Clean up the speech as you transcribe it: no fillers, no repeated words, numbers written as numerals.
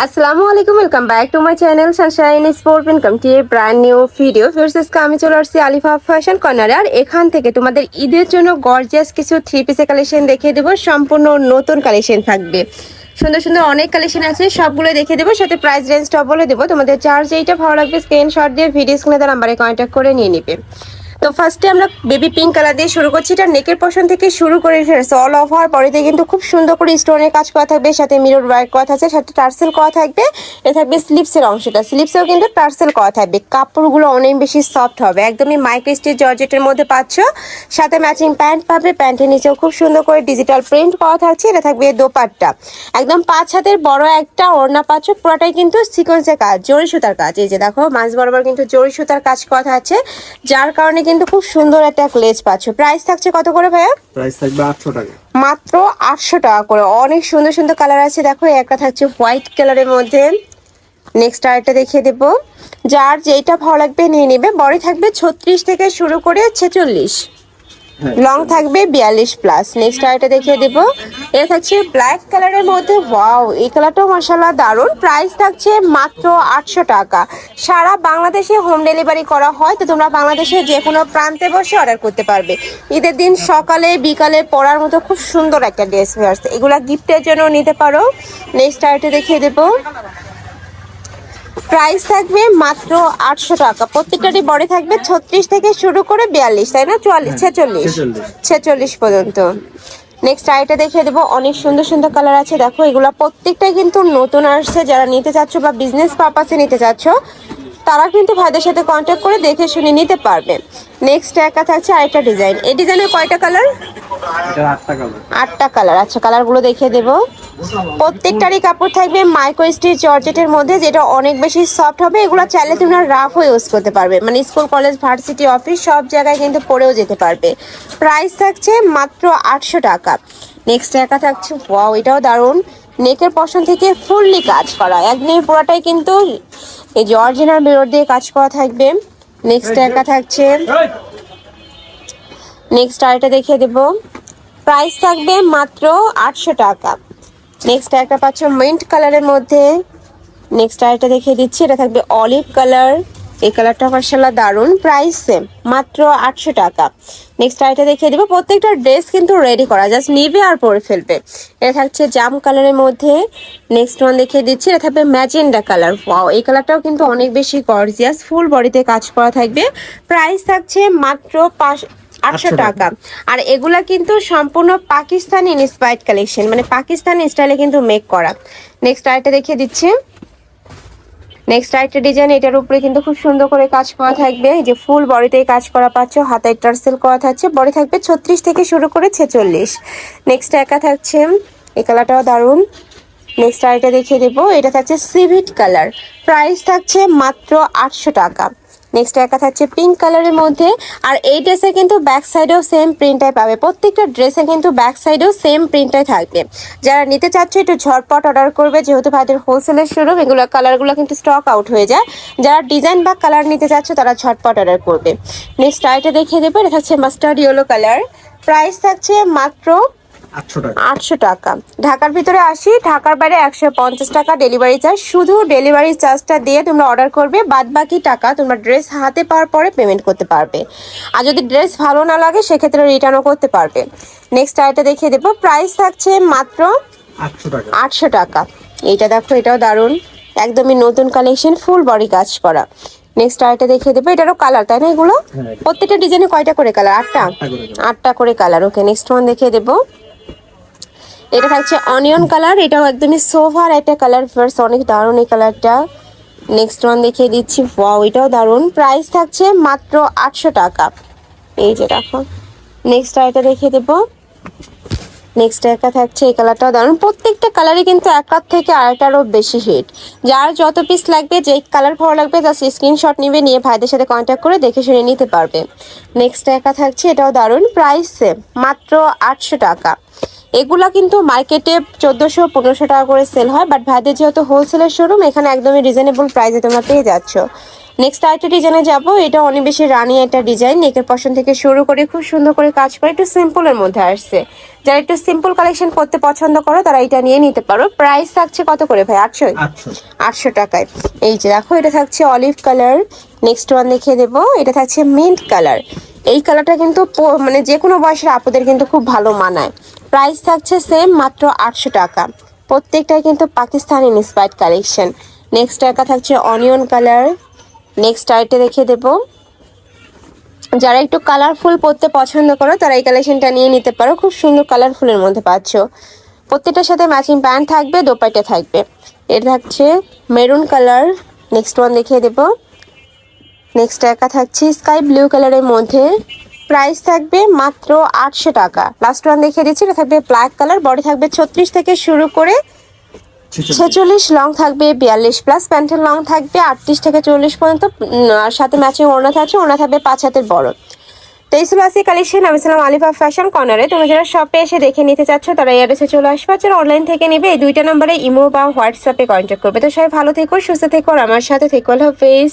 আসসালামু আলাইকুম, welcome back to my channel sunshine sport income টি ব্র্যান্ড নিউ ভিডিও। ফিরসেসকে আমি চলে আসছি আলিফা ফ্যাশন কর্নারে। আর এখান থেকে তোমাদের ঈদের জন্য গর্জিয়াস কিছু থ্রি পিসের কালেকশন দেখিয়ে দেবো। সম্পূর্ণ নতুন কালেকশন থাকবে, সুন্দর সুন্দর অনেক কালেকশন আছে, সবগুলো দেখিয়ে দেবো, সাথে প্রাইস রেঞ্জটাও বলে দেবো। তোমাদের চার্জ যেইটা ভালো লাগবে স্ক্রিনশট দিয়ে ভিডিও স্ক্রিনে তার নাম্বারে কন্ট্যাক্ট করে নিয়ে নিবে। তো ফার্স্টে আমরা বেবি পিঙ্ক কালার দিয়ে শুরু করছি। এটা নেকের পোর্শন থেকে শুরু করে অল ওভার পরেতে কিন্তু খুব সুন্দর করে স্টোনের কাজ করা থাকবে, সাথে মিরর ওয়ার্ক করা থাকছে, সাথে টার্সেল করা থাকবে। এটা থাকবে স্লিপসের অংশটা, স্লিপসেও কিন্তু টার্সেল করা থাকবে। কাপড়গুলো অনেক বেশি সফট হবে, একদমই মাইক্রো স্টিচ জর্জেটের মধ্যে পাচ্ছ। সাথে ম্যাচিং প্যান্ট পাবে, প্যান্টের নিচেও খুব সুন্দর করে ডিজিটাল প্রিন্ট করা থাকছে। এটা থাকবে দোপাট্টা, একদম 5 হাতের বড় একটা ওড়না পাচ্ছ, পুরোটাই কিন্তু সিকোয়েন্সের কাজ, জরি সুতার কাজ। এই যে দেখো মাঝ বরাবর কিন্তু জরি সুতার কাজ করা থাকছে, যার কারণে কিন্তু খুব সুন্দর একটা গ্লেজ পাচ্ছ। প্রাইস থাকছে কত করে ভাইয়া? প্রাইস থাকবে 800 টাকা, মাত্র 800 টাকা করে। অনেক সুন্দর সুন্দর কালার আছে, দেখো একটা থাকছে হোয়াইট কালারের মধ্যে। নেক্সট আরেকটা দেখিয়ে দেবো, যার যেটা ভালো লাগবে নিয়ে নেবে। বডি থাকবে 36 থেকে শুরু করে 46, লং থাকবে 42 প্লাস। নেক্সট আরেকটা দেখিয়ে দেবো, এটা থাকছে ব্ল্যাক কালারের মধ্যে। ওয়াও, এই কালারটাও মাশাআল্লাহ দারুণ। প্রাইস থাকছে মাত্র 800 টাকা। সারা বাংলাদেশে হোম ডেলিভারি করা হয়, তো তোমরা বাংলাদেশের যে কোনো প্রান্তে বসে অর্ডার করতে পারবে। ঈদের দিন সকালে বিকালে পরার মতো খুব সুন্দর একটা ড্রেস আসছে, এগুলা গিফটের জন্য নিতে পারো। নেক্সট আরেকটা দেখিয়ে দেবো, প্রাইস থাকবে মাত্র 800 টাকা। প্রত্যেকটারই বডি থাকবে 36 থেকে শুরু করে 42, তাই না? 46 পর্যন্ত। নেক্সট আইটা দেখিয়ে দেবো, অনেক সুন্দর সুন্দর কালার আছে। দেখো এগুলা প্রত্যেকটাই কিন্তু নতুন আসছে, যারা নিতে চাচ্ছ বা বিজনেস পারপাসে নিতে চাচ্ছ তারা কিন্তু ভাইদের সাথে কন্ট্যাক্ট করে দেখে শুনে নিতে পারবে। নেক্সট একা থাকছে আরেকটা ডিজাইন। এই ডিজাইনের কয়টা কালার? এটা 8টা কালার। 8টা কালার। আচ্ছা, কালারগুলো দেখিয়ে দেবো। প্রত্যেকটারই কাপড় থাকবে মাইক্রো স্টিচ জর্জেটের মধ্যে, যেটা অনেক বেশি সফট হবে। এগুলো চাইলে তোমরা রাফও ইউজ করতে পারবে, মানে স্কুল কলেজ ভার্সিটি অফিস সব জায়গায় কিন্তু পরেও যেতে পারবে। প্রাইস থাকছে মাত্র 800 টাকা। নেক্সট একা থাকছে, ওয়াও এটাও দারুণ। নেকের পশন থেকে ফুললি কাজ করা, একদম পুরোটাই কিন্তু এই যে অরিজিনাল মিরর দিয়ে কাজ করা থাকবে। নেক্সট একা থাকছে, নেক্সট আরেকটা দেখিয়ে দেবো, প্রাইস থাকবে মাত্র 800 টাকা। নেক্সট একটা পাচ্ছ মিন্ট কালারের মধ্যে। নেক্সট আরেকটা দেখিয়ে দিচ্ছি, এটা থাকবে অলিভ কালার। এই কালারটা মাশাআল্লাহ দারুণ। প্রাইস সেম, মাত্র 800 টাকা। নেক্সট আরেকটা দেখিয়ে দেবো, প্রত্যেকটা ড্রেস কিন্তু রেডি করা, জাস্ট নিবে আর পরে ফেলবে। এটা থাকছে জাম কালারের মধ্যে। নেক্সট ওয়ান দেখিয়ে দিচ্ছি, এটা থাকবে ম্যাজেন্ডা কালার। ওয়াও, এই কালারটাও কিন্তু অনেক বেশি গর্জিয়াস, ফুল বডিতে কাজ করা থাকবে। প্রাইস থাকছে মাত্র 800 টাকা। আর এগুলা কিন্তু সম্পূর্ণ পাকিস্তানি ইন্সপায়ার্ড কালেকশন, মানে পাকিস্তানি স্টাইলে কিন্তু মেক করা। নেক্সট আরেকটা দেখিয়ে দিচ্ছি, নেক্সট আরেকটা ডিজাইন। এটার উপরে কিন্তু খুব সুন্দর করে কাজ করা থাকবে, এই যে ফুল বডিতে কাজ করা পাচ্ছ, হাতায় টার্সেল করা থাকছে। বডি থাকবে 36 থেকে শুরু করে 46। নেক্সট একা থাকছে, এই কালারটাও দারুণ। নেক্সট আরেকটা দেখিয়ে দেবো, এটা থাকছে সিভিট কালার। প্রাইস থাকছে মাত্র 800 টাকা। নেক্সট একা থাকছে পিঙ্ক কালারের মধ্যে। আর এই ড্রেসে কিন্তু ব্যাক সাইডেও সেম প্রিন্টটাই পাবে, প্রত্যেকটা ড্রেসে কিন্তু ব্যাক সাইডেও সেম প্রিন্টটাই থাকবে। যারা নিতে চাচ্ছ একটু ঝটপট অর্ডার করবে, যেহেতু ভাইদের হোলসেলের শোরুম, এগুলো কালারগুলো কিন্তু স্টক আউট হয়ে যায়। যারা ডিজাইন বা কালার নিতে চাচ্ছ তারা ঝটপট অর্ডার করবে। নেক্সট আইটা দেখিয়ে দেবো, এটা থাকছে মাস্টার্ড ইয়েলো কালার। প্রাইস থাকছে মাত্র 800 টাকা। ঢাকার ভিতরে 80, ঢাকার বাইরে 150 টাকা ডেলিভারি চার্জ। শুধু ডেলিভারি চার্জটা দিয়ে তোমরা অর্ডার করবে, বাদ বাকি টাকা তোমরা ড্রেস হাতে পাওয়ার পরে পেমেন্ট করতে পারবে। আর যদি ড্রেস ভালো না লাগে সেক্ষেত্রে রিটার্নও করতে পারবে। নেক্সট আইটা দেখিয়ে দেবো, প্রাইস থাকছে মাত্র 800 টাকা। এইটা দেখো, এটাও দারুণ, একদমই নতুন কালেকশন, ফুল বডি কাজ করা। নেক্সট আরেকটা দেখিয়ে দেবো, এটারও কালার, তাই না? এগুলো প্রত্যেকটা ডিজাইনে কয়টা করে কালার? 8টা করে কালার। ওকে, নেক্সট ওয়ান দেখিয়ে দেবো, এটা থাকছে অনিয়ন কালার। এটাও একদমই সোফার একটা কালার, ফার্স্ট অনেক দারুণ এই কালারটা। নেক্সট ওয়ান দেখিয়ে দিচ্ছি, ওয়াও এটাও দারুণ। প্রাইস থাকছে মাত্র 800 টাকা। এই যে দেখো, নেক্সট আরেকটা দেখিয়ে দেবো, নেক্সট একটা থাকছে এই কালারটাও দারুণ। প্রত্যেকটা কালারই কিন্তু একার থেকে আরেকটারও বেশি হিট। যার যত পিস লাগবে, যে কালার ভালো লাগবে জাস্ট স্ক্রিনশট নিবে, নিয়ে ভাইদের সাথে কন্ট্যাক্ট করে দেখে শুনে নিতে পারবে। নেক্সট একা থাকছে, এটাও দারুণ। প্রাইস সেম, মাত্র 800 টাকা। এগুলা কিন্তু মার্কেটে 1400-1500 টাকা করে সেল হয়, বাট ভাইদের যেহেতু হোলসেলের শোরুম, এখানে একদমই রিজনেবল প্রাইসে তোমরা পেয়ে যাচ্ছ। নেক্সট আরেকটা ডিজাইনে যাব। এটা অনেক বেশি রানি একটা ডিজাইন, নেকের পশন থেকে শুরু করে খুব সুন্দর করে কাজ করে একটু সিম্পলের মধ্যে আসছে। যারা একটু সিম্পল কালেকশন করতে পছন্দ করো তারা এটা নিয়ে নিতে পারো। প্রাইস থাকছে কত করে ভাই? 800 800 টাকায়। এই যে দেখো, এটা থাকছে অলিভ কালার। নেক্সট ওয়ান দেখিয়ে দেবো, এটা থাকছে মিন্ট কালার। এই কালারটা কিন্তু মানে যে কোনো বয়সের আপুদের কিন্তু খুব ভালো মানায়। প্রাইস থাকছে সেম, মাত্র 800 টাকা। প্রত্যেকটাই কিন্তু পাকিস্তানি ইন্সপায়ার্ড কালেকশন। নেক্সট একটা থাকছে অনিয়ন কালার। নেক্সট আইটে দেখিয়ে দেবো, যারা একটু কালারফুল পরতে পছন্দ করো তারা এই কালেকশনটা নিয়ে নিতে পারো। খুব সুন্দর কালারফুলের মধ্যে পাচ্ছ। প্রত্যেকটার সাথে ম্যাচিং প্যান্ট থাকবে, দোপাট্টা থাকবে। এটা থাকছে মেরুন কালার। নেক্সট ওয়ান দেখিয়ে দেবো। নেক্সট একা থাকছে স্কাই ব্লু কালারের মধ্যে। প্রাইস থাকবে মাত্র 800 টাকা। লাস্ট ওয়ান দেখিয়ে দিচ্ছি, এটা থাকবে ব্ল্যাক কালার। বডি থাকবে 36 থেকে শুরু করে 46, লং থাকবে 42 প্লাস, প্যান্টের লং থাকবে 38 থেকে 40 পর্যন্ত। সাথে ম্যাচিং ওড়না থাকছে, ওড়না থাকবে 5 হাতের বড়। তো এই ছিল আজকে কালেকশন। আমি ছিলাম আলিফা ফ্যাশন কর্নারে। তোমরা যারা শপে এসে দেখে নিতে চাচ্ছ তারা এই অ্যাড্রেসে চলে আসবে। যারা অনলাইন থেকে নেবে এই দুইটা নম্বরে ইমো বা হোয়াটসঅ্যাপে কন্ট্যাক্ট করবে। তো সবাই ভালো থেকো, সুস্থ থেকো আর আমার সাথে থেকো। আল্লাহ হাফেজ।